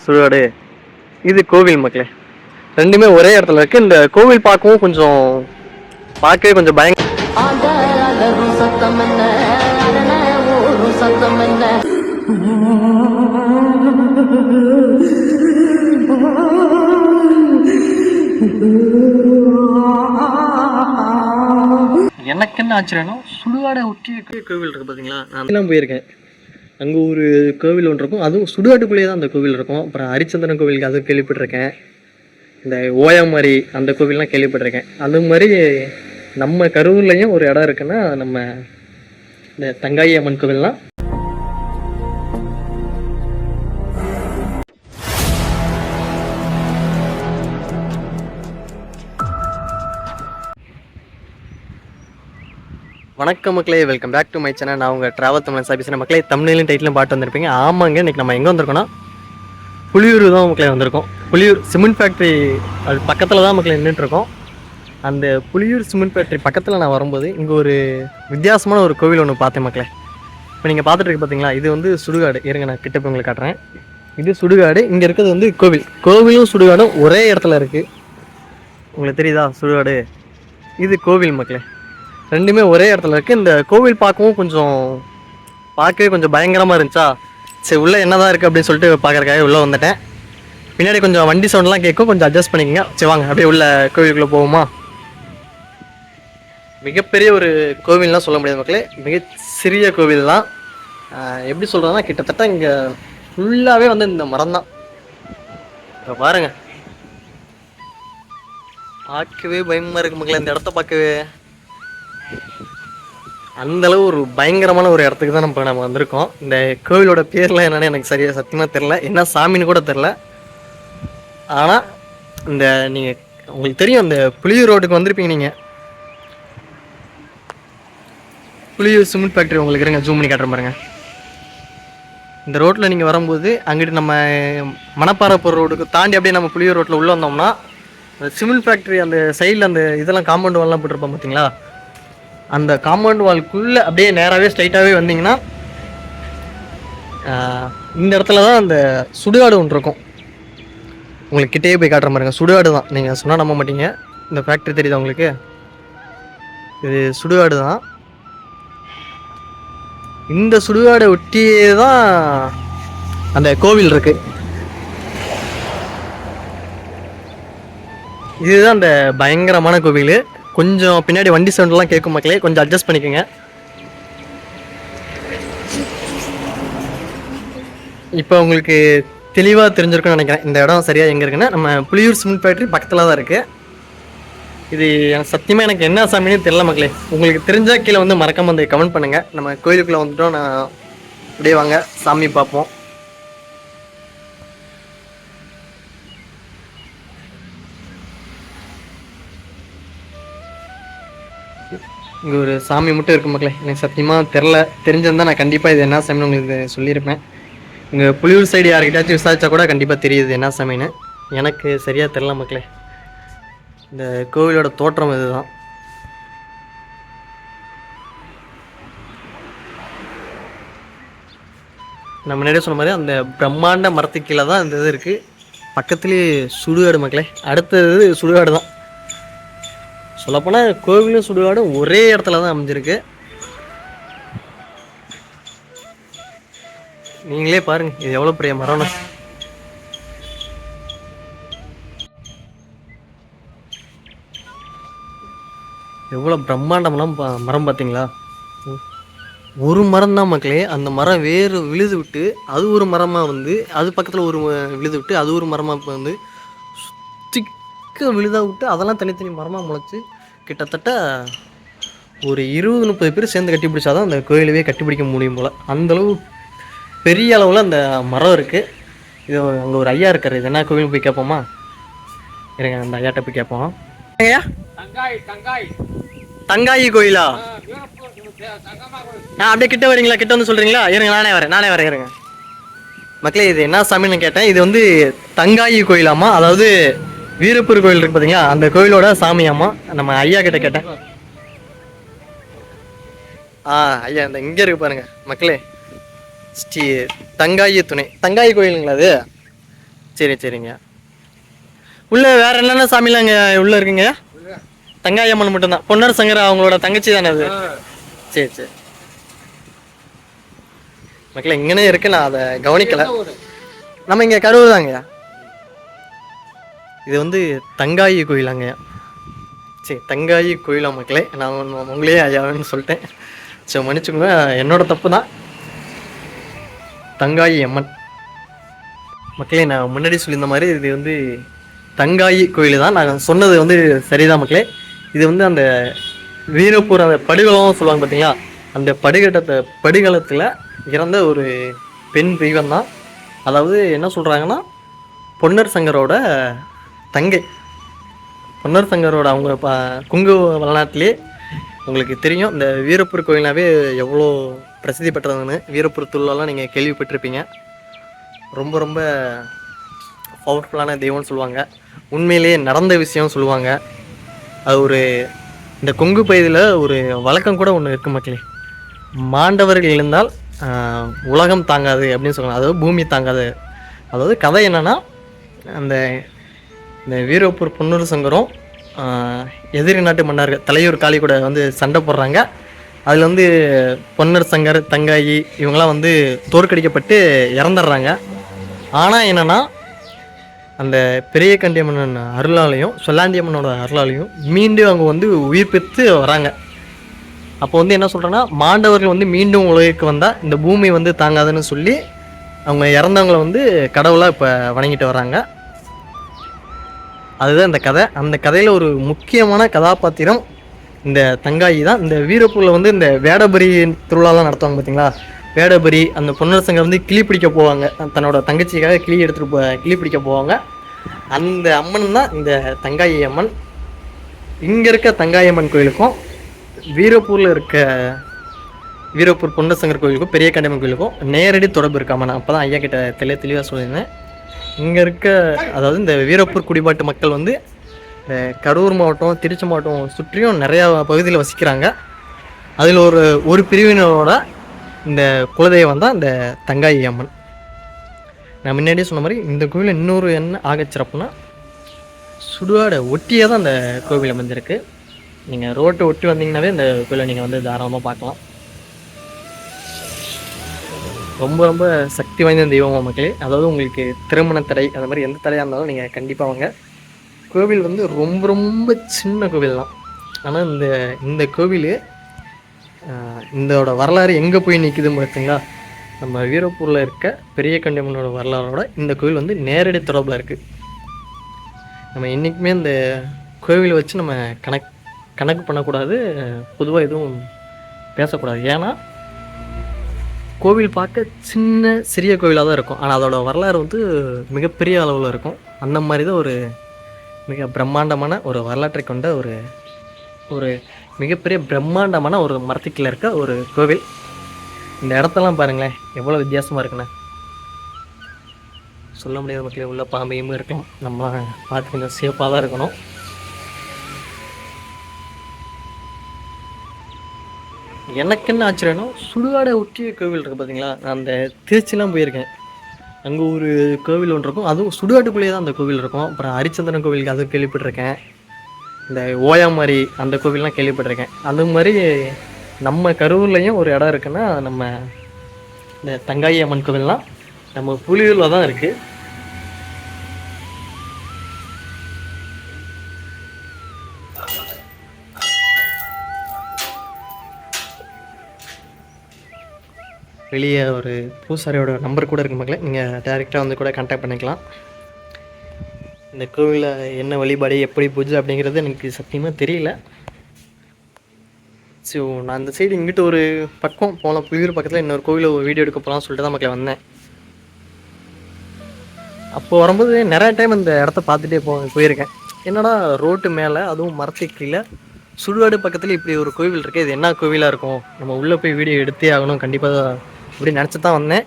சுடுகாடு இது கோவில் மக்களே, ரெண்டுமே ஒரே இடத்துல இருக்கு. இந்த கோவில் பார்க்கவும் கொஞ்சம் பார்க்கவே கொஞ்சம் பயங்கர எனக்கு என்ன ஆச்சரியம்னா சுடுகாடை ஒட்டி கோவில் இருக்கு பார்த்தீங்களா. நான் போயிருக்கேன், அங்கே ஒரு கோவில் ஒன்று இருக்கும், அதுவும் சுடுகாட்டுக்குள்ளேயே தான் அந்த கோவில் இருக்கும். அப்புறம் ஹரிச்சந்திரன் கோவிலுக்கு அதுவும் கேள்விப்பட்டிருக்கேன், இந்த ஓயாமாரி அந்த கோவில்லாம் கேள்விப்பட்டிருக்கேன். அது மாதிரி நம்ம கரூர்லேயும் ஒரு இடம் இருக்குன்னா நம்ம இந்த தங்காயி அம்மன் கோவில்லாம். வணக்கம் மக்களே, welcome back to my channel. நான் உங்கள் ட்ராவல் தமிழ் சாபிஸ் மக்களே. தமிழ்லையும் டைட்டிலும் பாட்டு வந்திருப்பீங்க. ஆமாங்க, இன்றைக்கி நம்ம எங்கே வந்திருக்கோன்னா புலியூர் தான் மக்களே வந்திருக்கோம். புலியூர் சிமெண்ட் ஃபேக்ட்ரி அது பக்கத்தில் தான் மக்களே நின்றுட்டுருக்கோம். அந்த புலியூர் சிமெண்ட் ஃபேக்ட்ரி பக்கத்தில் நான் வரும்போது இங்கே ஒரு வித்தியாசமான ஒரு கோவில் ஒன்று பார்த்தேன் மக்களே. இப்போ நீங்கள் பார்த்துட்டு இருக்கு பார்த்தீங்களா, இது வந்து சுடுகாடு. இருங்க நான் கிட்ட போய் உங்களுக்கு காட்டுறேன். இது சுடுகாடு, இங்கே இருக்கிறது வந்து கோவில். கோவிலும் சுடுகாடும் ஒரே இடத்துல இருக்குது. உங்களுக்கு தெரியுதா சுடுகாடு? இது கோவில் மக்களே, ரெண்டுமே ஒரே இடத்துல இருக்குது. இந்த கோவில் பார்க்கவும் கொஞ்சம் பார்க்கவே கொஞ்சம் பயங்கரமாக இருந்துச்சா, சரி உள்ளே என்ன தான் இருக்குது அப்படின்னு சொல்லிட்டு பார்க்குறக்காக உள்ளே வந்துட்டேன். பின்னாடி கொஞ்சம் வண்டி சவுண்ட்லாம் கேட்கும், கொஞ்சம் அட்ஜஸ்ட் பண்ணிக்கோங்க. சரி வாங்க அப்படியே உள்ள கோவிலுக்குள்ளே போவோமா. மிகப்பெரிய ஒரு கோவில்லாம் சொல்ல முடியாது மக்களே, மிக சிறிய கோவில் தான். எப்படி சொல்கிறதுனா கிட்டத்தட்ட இங்கே ஃபுல்லாகவே வந்து இந்த மரம் தான். இப்போ பாருங்கள், பார்க்கவே பயமாக இருக்குது மக்களே. இந்த இடத்த பார்க்கவே அந்தளவு ஒரு பயங்கரமான ஒரு இடத்துக்கு தான் நம்ம வந்திருக்கோம். இந்த கோவிலோட பேர்லாம் என்னன்னு எனக்கு சரியாக சத்தியமாக தெரில, என்ன சாமின்னு கூட தெரில. ஆனால் இந்த நீங்கள் உங்களுக்கு தெரியும், இந்த புலியூர் ரோட்டுக்கு வந்திருப்பீங்க நீங்கள். புலியூர் சிமெண்ட் ஃபேக்ட்ரி உங்களுக்கு இருங்க ஜூம் பண்ணி காட்டுற பாருங்க. இந்த ரோட்டில் நீங்கள் வரும்போது அங்கிட்டு நம்ம மணப்பாறைப்பூர் ரோடுக்கு தாண்டி அப்படியே நம்ம புலியூர் ரோட்டில் உள்ளே வந்தோம்னா அந்த சிமெண்ட் ஃபேக்ட்ரி அந்த சைடில் அந்த இதெல்லாம் காம்பவுண்ட் வால்லாம் போட்டிருப்போம் பார்த்தீங்களா, அந்த காம்பவுண்ட் வால்குள்ளே அப்படியே நேராகவே ஸ்ட்ரைட்டாகவே வந்தீங்கன்னா இந்த இடத்துல தான் அந்த சுடுகாடு ஒன்று இருக்கும். உங்களுக்கு கிட்டேயே போய் காட்டுற மாதிரிங்க, சுடுகாடு தான். நீங்கள் சொன்னால் நம்ப மாட்டீங்க. இந்த ஃபேக்ட்ரி தெரியுதா உங்களுக்கு? இது சுடுகாடு தான். இந்த சுடுகாடை ஒட்டியே தான் அந்த கோவில் இருக்குது. இதுதான் அந்த பயங்கரமான கோவில். கொஞ்சம் பின்னாடி வண்டி சவுண்ட்லாம் கேட்கும் மக்களே, கொஞ்சம் அட்ஜஸ்ட் பண்ணிக்கோங்க. இப்போ உங்களுக்கு தெளிவாக தெரிஞ்சிருக்குன்னு நினைக்கிறேன் இந்த இடம் சரியாக எங்கே இருக்குன்னா நம்ம புலியூர் சிமெண்ட் ஃபேக்ட்ரி பக்கத்தில் தான் இருக்குது. இது எனக்கு சத்தியமாக எனக்கு என்ன சாமின்னு தெரியல மக்களே. உங்களுக்கு தெரிஞ்சால் கீழே வந்து மறக்காம வந்து கமெண்ட் பண்ணுங்கள். நம்ம கோயிலுக்குள்ளே வந்துட்டோம், நான் அப்படியே வாங்க சாமி பார்ப்போம். இங்கே ஒரு சாமி மட்டும் இருக்கு மக்களே, எனக்கு சத்தியமாக தெரில. தெரிஞ்சிருந்தால் நான் கண்டிப்பாக இது என்ன சாமின்னு உங்களுக்கு சொல்லியிருப்பேன். இங்கே புலியூர் சைடு யார்கிட்டாச்சும் விசாரிச்சா கூட கண்டிப்பாக தெரியுது என்ன சாமின்னு. எனக்கு சரியாக தெரில மக்களே. இந்த கோவிலோட தோற்றம் இதுதான். நம்ம முன்னாடியே சொன்ன மாதிரி அந்த பிரம்மாண்ட மரத்துக்கு கீழே தான் இந்த இது இருக்குது. பக்கத்துலேயே சுடுகாடு மக்களே, அடுத்தது சுடுகாடு தான். சொல்லப்போனால் கோவிலும் சுடுகாடும் ஒரே இடத்துல தான் அமைஞ்சிருக்கு. நீங்களே பாருங்கள் இது எவ்வளோ பெரிய மரம்னு. எவ்வளோ பிரம்மாண்டம்லாம் மரம் பார்த்தீங்களா. ஒரு மரம் தான் மக்களே, அந்த மரம் வேறு விழுது விட்டு அது ஒரு மரமாக வந்து அது பக்கத்தில் ஒரு விழுது விட்டு அது ஒரு மரமாக வந்து சுத்திக்க விழுதாக விட்டு அதெல்லாம் தனித்தனி மரமாக முளைச்சி கிட்டத்தட்ட ஒரு 20-30 பேர் சேர்ந்து கட்டி பிடிச்சாதான் அந்த கோயிலவே கட்டிப்பிடிக்க முடியும் போல். அந்தளவு பெரிய அளவில் அந்த மரம் இருக்குது. இது அங்கே ஒரு ஐயா இருக்கார். இது என்ன கோவில் போய் கேட்போமா? இருங்க அந்த ஐயாட்ட போய் கேட்போம். ஐயா, தங்காயி கோயிலா? அப்படியே கிட்ட வரீங்களா? கிட்ட வந்து சொல்கிறீங்களா? இருங்க நானே வரேன் இருங்க மக்களே. இது என்ன சாமின்னு கேட்டேன். இது வந்து தங்காயி கோயிலாமா, அதாவது வீரப்பூர் கோயில் இருக்கு பார்த்தீங்களா, அந்த கோயிலோட சாமியாமா. நம்ம ஐயா கிட்ட கேட்டேன். ஐயா இந்த இங்கே இருக்கு பாருங்க மக்களே, ஸ்ரீ தங்காயி துணை தங்காயி கோயிலுங்களா அது? சரி சரிங்க. உள்ள வேற என்னென்ன சாமிலாம் இங்கே உள்ள இருக்குங்க? தங்காயி அம்மன் மட்டும்தான். பொன்னர் சங்கர் அவங்களோட தங்கச்சி தானே அது? சரி சரி. மக்களே இங்கனே இருக்கு, நான் அதை கவனிக்கல. நம்ம இங்கே கரூர் தாங்கய்யா. இது வந்து தங்காயி கோயிலாங்கய்யா. சரி தங்காயி கோயிலா மக்களே, நான் உங்களே ஐயான்னு சொல்லிட்டேன். சரி மன்னிச்சுக்கோங்க, என்னோட தப்பு தான். தங்காயி அம்மன் மக்களே, நான் முன்னாடி சொல்லியிருந்த மாதிரி இது வந்து தங்காயி கோயில் தான். நான் சொன்னது வந்து சரிதான் மக்களே. இது வந்து அந்த வீரப்பூர் அந்த படுகளம் சொல்லுவாங்க பார்த்தீங்களா, அந்த படுகளத்தில் இறந்த ஒரு பெண் தெய்வம் தான். அதாவது என்ன சொல்கிறாங்கன்னா, பொன்னர் சங்கரோட தங்கை. பொன்னர் சங்கரோட அவங்க குங்கு வளநாட்டிலே உங்களுக்கு தெரியும், இந்த வீரப்பூர் கோயில்னாவே எவ்வளோ பிரசித்தி பெற்றதுன்னு. வீரப்பூர் திருவிழாலாம் நீங்கள் கேள்விப்பட்டிருப்பீங்க. ரொம்ப ரொம்ப பவர்ஃபுல்லான தெய்வம்னு சொல்லுவாங்க. உண்மையிலேயே நடந்த விஷயம் சொல்லுவாங்க. அது ஒரு இந்த கொங்கு பகுதியில் ஒரு வழக்கம் கூட ஒன்று இருக்குது மக்களே. மாண்டவர்கள் இருந்தால் உலகம் தாங்காது அப்படின்னு சொல்லுவாங்க. அதாவது பூமி தாங்காது. அதாவது கதை என்னென்னா, அந்த இந்த வீரப்பூர் பொன்னூர் சங்கரும் எதிரி நாட்டு மன்னர்கள் தலையூர் காளி கூட வந்து சண்டை போடுறாங்க. அதில் வந்து பொன்னர் சங்கர் தங்காயி இவங்களாம் வந்து தோற்கடிக்கப்பட்டு இறந்துடுறாங்க. ஆனால் என்னென்னா, அந்த பெரிய கண்டியம்மன் அருளாலையும் சொல்லாண்டியம்மனோட அருளாலையும் மீண்டும் அவங்க வந்து உயிர் பெற்று வராங்க. அப்போ வந்து என்ன சொல்கிறேன்னா, மாண்டவர்கள் வந்து மீண்டும் உலகிற்கு வந்தால் இந்த பூமி வந்து தாங்காதுன்னு சொல்லி அவங்க இறந்தவங்களை வந்து கடவுளாக இப்போ வணங்கிட்டு வராங்க. அதுதான் இந்த கதை. அந்த கதையில் ஒரு முக்கியமான கதாபாத்திரம் இந்த தங்காயி தான். இந்த வீரப்பூரில் வந்து இந்த வேடபரி திருவிழாலாம் நடத்துவாங்க பார்த்தீங்களா, வேடபரி அந்த பொன்னர் சங்கர் வந்து கிளி பிடிக்க போவாங்க. தன்னோட தங்கச்சிக்காக கிளி எடுத்துகிட்டு கிளி பிடிக்க போவாங்க. அந்த அம்மன் தான் இந்த தங்காயி அம்மன். இங்கே இருக்க தங்காயி அம்மன் கோயிலுக்கும் வீரப்பூரில் இருக்க வீரப்பூர் பொன்னர் சங்கர் கோயிலுக்கும் பெரிய கண்டியம்மன் கோயிலுக்கும் நேரடி தொடர்பு இருக்காம. நான் அப்போ தான் ஐயா கிட்ட தெளிவாக சொல்லியிருந்தேன். இங்கே இருக்க அதாவது இந்த வீரப்பூர் குடிபாட்டு மக்கள் வந்து கரூர் மாவட்டம் திருச்சி மாவட்டம் சுற்றியும் நிறையா பகுதியில் வசிக்கிறாங்க. அதில் ஒரு பிரிவினரோட இந்த குலதெய்வம் தான் இந்த தங்காயி அம்மன். நான் முன்னாடியே சொன்ன மாதிரி இந்த கோவிலில் இன்னொரு என்ன ஆகச்சிறப்புனா, சுடுகாடை ஒட்டியே தான் அந்த கோவில் அமைஞ்சிருக்கு. நீங்கள் ரோட்டை ஒட்டி வந்தீங்கன்னாவே இந்த கோவிலை நீங்கள் வந்து தாராளமாக பார்க்கலாம். ரொம்ப ரொம்ப சக்தி வாய்ந்த தெய்வமாக மக்களே. அதாவது உங்களுக்கு திருமண தடை அந்த மாதிரி எந்த தடையாக இருந்தாலும் நீங்கள் கண்டிப்பாக வாங்க. கோவில் வந்து ரொம்ப ரொம்ப சின்ன கோவில் தான். ஆனால் இந்த கோவில் இதோட வரலாறு எங்கே போய் நிற்குதுன்னு பார்த்தீங்களா, நம்ம வீரப்பூரில் இருக்க பெரிய கண்டியம்மனோட வரலாறோட இந்த கோவில் வந்து நேரடி தொடர்பில் இருக்குது. நம்ம என்றைக்குமே இந்த கோவிலை வச்சு நம்ம கணக்கு பண்ணக்கூடாது, பொதுவாக எதுவும் பேசக்கூடாது. ஏன்னா கோவில் பார்க்க சிறிய கோவிலாக தான் இருக்கும், ஆனால் அதோட வரலாறு வந்து மிகப்பெரிய அளவில் இருக்கும். அந்த மாதிரி தான் ஒரு மிக பிரம்மாண்டமான ஒரு வரலாற்றை கொண்ட ஒரு மிகப்பெரிய பிரம்மாண்டமான ஒரு மரத்துக்கில் இருக்க ஒரு கோவில். இந்த இடத்தெல்லாம் பாருங்களேன் எவ்வளோ வித்தியாசமாக இருக்குண்ணே. சொல்ல முடியாத மக்களே, உள்ள பாம்பையும் இருக்கலாம். நம்ம பார்த்து கொஞ்சம் சேஃபாக தான் இருக்கணும். எனக்கு என்ன ஆச்சரியம்னா, சுடுகாடை ஒட்டிய கோவில் இருக்குது பார்த்தீங்களா. நான் அந்த திருச்சிலாம் போயிருக்கேன், அங்கே ஒரு கோவில் ஒன்று இருக்கும், அதுவும் சுடுகாட்டுக்குள்ளேயே தான் அந்த கோவில் இருக்கும். அப்புறம் ஹரிச்சந்திரன் கோவிலுக்கு அது கேள்விப்பட்டிருக்கேன். இந்த ஓயாமாரி அந்த கோவில்லாம் கேள்விப்பட்டிருக்கேன். அது மாதிரி நம்ம கரூர்லேயும் ஒரு இடம் இருக்குன்னா, நம்ம இந்த தங்காயி அம்மன் கோவில்லாம் நம்ம புலியூரில் தான் இருக்குது. வெளியே ஒரு பூசாரியோட நம்பர் கூட இருக்குது மக்களே, நீங்கள் டேரெக்டாக வந்து கூட கான்டாக்ட் பண்ணிக்கலாம். இந்த கோவிலில் என்ன வழிபாடு எப்படி பூஜை அப்படிங்கிறது எனக்கு சத்தியமாக தெரியல. ஸோ நான் இந்த சைடு இங்கிட்ட ஒரு பக்கம் போகலாம், புலியூர் பக்கத்தில் இன்னொரு கோவிலில் ஒரு வீடியோ எடுக்க போகலாம்னு சொல்லிட்டு தான் மக்களே வந்தேன். அப்போ வரும்போது நிறைய டைம் இந்த இடத்த பார்த்துட்டே போயிருக்கேன். என்னடா ரோட்டு மேலே அதுவும் மரத்துக்கு கீழே சுடுகாடு பக்கத்தில் இப்படி ஒரு கோவில் இருக்குது, இது என்ன கோவிலாக இருக்கும், நம்ம உள்ளே போய் வீடியோ எடுத்தே ஆகணும் கண்டிப்பாக அப்படி நினச்சி தான் வந்தேன்.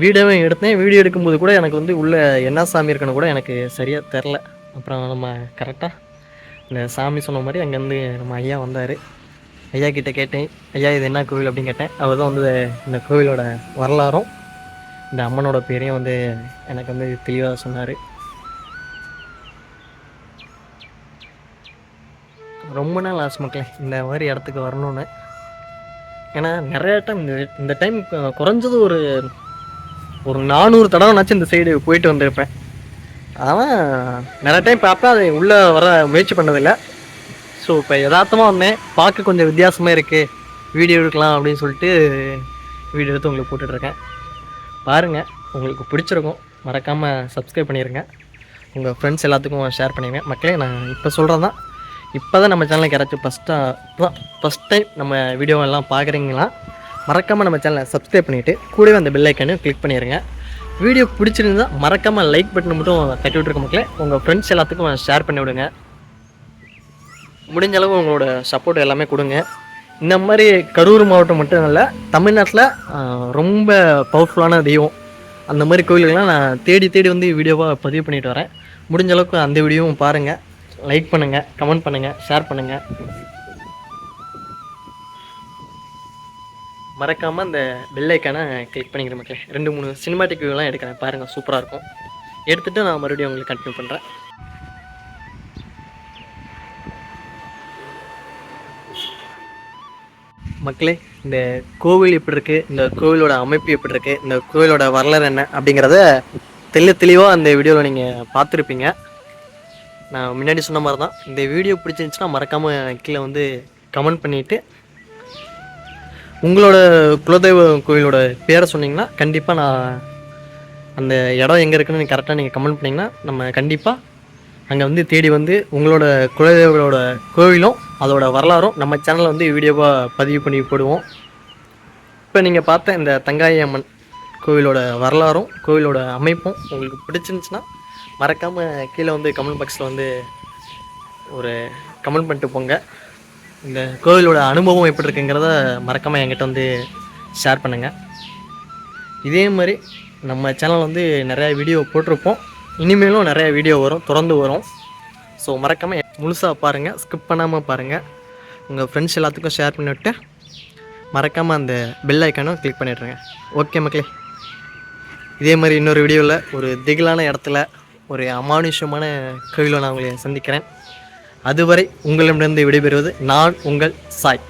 வீடியோவும் எடுத்தேன். வீடியோ எடுக்கும்போது கூட எனக்கு வந்து உள்ளே என்ன சாமி இருக்குன்னு கூட எனக்கு சரியாக தெரில. அப்புறம் நம்ம கரெக்டாக இந்த சாமி சொன்ன மாதிரி அங்கேருந்து நம்ம ஐயா வந்தார். ஐயா கிட்ட கேட்டேன், ஐயா இது என்ன கோவில் அப்படின்னு கேட்டேன். அவர் தான் வந்து இந்த கோவிலோட வரலாறும் இந்த அம்மனோட பேரையும் வந்து எனக்கு வந்து தெளிவாக சொன்னார். ரொம்ப நாள் ஆசை மக்களே இந்த மாதிரி இடத்துக்கு வரணும்னு. ஏன்னா நிறைய டைம் இந்த டைம் குறைஞ்சது ஒரு 400 தடவைனாச்சும் இந்த சைடு போயிட்டு வந்திருப்பேன். ஆனால் நிறைய டைம் பார்ப்பேன், அது உள்ளே வர முயற்சி பண்ணதில்லை. ஸோ இப்போ யதார்த்தமாக வந்தேன், பார்க்க கொஞ்சம் வித்தியாசமாக இருக்குது, வீடியோ எடுக்கலாம் அப்படின்னு சொல்லிட்டு வீடியோ எடுத்து உங்களுக்கு போட்டுட்ருக்கேன். பாருங்கள், உங்களுக்கு பிடிச்சிருக்கும். மறக்காமல் சப்ஸ்கிரைப் பண்ணிடுங்க, உங்கள் ஃப்ரெண்ட்ஸ் எல்லாத்துக்கும் ஷேர் பண்ணிடுங்க. மக்களே நான் இப்போ சொல்கிறது தான், இப்போ தான் நம்ம சேனலுக்கு யாராச்சும் ஃபஸ்ட் டைம் நம்ம வீடியோவெல்லாம் பார்க்குறீங்களா, மறக்காமல் நம்ம சேனலை சப்ஸ்கிரைப் பண்ணிவிட்டு கூடவே அந்த பெல் ஐக்கானு கிளிக் பண்ணிடுங்க. வீடியோ பிடிச்சிருந்தா மறக்காமல் லைக் பட்டன் மட்டும் தட்டி விட்டுருக்க மக்களே, உங்கள் ஃப்ரெண்ட்ஸ் எல்லாத்துக்கும் ஷேர் பண்ணி விடுங்க. முடிஞ்ச அளவு உங்களோட சப்போர்ட் எல்லாமே கொடுங்க. இந்த மாதிரி கரூர் மாவட்டம் மட்டும் இல்லை, தமிழ்நாட்டில் ரொம்ப பவர்ஃபுல்லான தெய்வம் அந்த மாதிரி கோயில்கள்லாம் நான் தேடி வந்து வீடியோவாக பதிவு பண்ணிட்டு வரேன். முடிஞ்ச அளவுக்கு அந்த வீடியோவும் பாருங்கள், லைக் பண்ணுங்கள், கமெண்ட் பண்ணுங்கள், ஷேர் பண்ணுங்கள். மறக்காமல் அந்த பெல் ஐக்கானை கிளிக் பண்ணிக்கிற மக்களே. 2-3 சினிமாட்டிக் வியூலாம் எடுக்கிறேன், பாருங்கள், சூப்பராக இருக்கும். எடுத்துகிட்டு நான் மறுபடியும் உங்களுக்கு கண்டினியூ பண்ணுறேன். மக்களே, இந்த கோவில் எப்படி இருக்குது, இந்த கோவிலோட அமைப்பு எப்படி இருக்குது, இந்த கோவிலோட வரலாறு என்ன அப்படிங்கிறத தெளிவாக அந்த வீடியோவில் நீங்கள் பார்த்துருப்பீங்க. நான் முன்னாடி சொன்ன மாதிரி தான், இந்த வீடியோ பிடிச்சிருந்துச்சுன்னா மறக்காமல் கீழே வந்து கமெண்ட் பண்ணிவிட்டு உங்களோட குலதெய்வ கோவிலோட பேரை சொன்னிங்கன்னா கண்டிப்பாக நான் அந்த இடம் எங்கே இருக்குன்னு நீங்கள் கரெக்டாக நீங்கள் கமெண்ட் பண்ணிங்கன்னா நம்ம கண்டிப்பாக அங்கே வந்து தேடி வந்து உங்களோட குலதெய்வங்களோட கோவிலும் அதோட வரலாறும் நம்ம சேனலில் வந்து வீடியோவாக பதிவு பண்ணி போடுவோம். இப்போ நீங்கள் பார்த்த இந்த தங்காயி அம்மன் கோவிலோட வரலாறும் கோவிலோட அமைப்பும் உங்களுக்கு பிடிச்சிருந்துச்சுன்னா மறக்காமல் கீழே வந்து கமெண்ட் பாக்ஸில் வந்து ஒரு கமெண்ட் பண்ணிட்டு போங்க. இந்த கோவிலோட அனுபவம் எப்படி இருக்குங்கிறத மறக்காமல் என்கிட்ட வந்து ஷேர் பண்ணுங்கள். இதே மாதிரி நம்ம சேனல் வந்து நிறையா வீடியோ போட்டிருப்போம், இனிமேலும் நிறையா வீடியோ வரும், தொடர்ந்து வரும். ஸோ மறக்காமல் முழுசாக பாருங்கள், ஸ்கிப் பண்ணாமல் பாருங்கள். உங்கள் ஃப்ரெண்ட்ஸ் எல்லாத்துக்கும் ஷேர் பண்ணிவிட்டு மறக்காமல் அந்த பெல் ஐக்கானும் கிளிக் பண்ணிடுறேங்க. ஓகே மக்களே, இதே மாதிரி இன்னொரு வீடியோவில் ஒரு திகிலான இடத்துல ஒரு அமானுஷமான கோவிலை நான் உங்களை சந்திக்கிறேன். அதுவரை உங்களிடமிருந்து விடைபெறுவது நான் உங்கள் சாய்.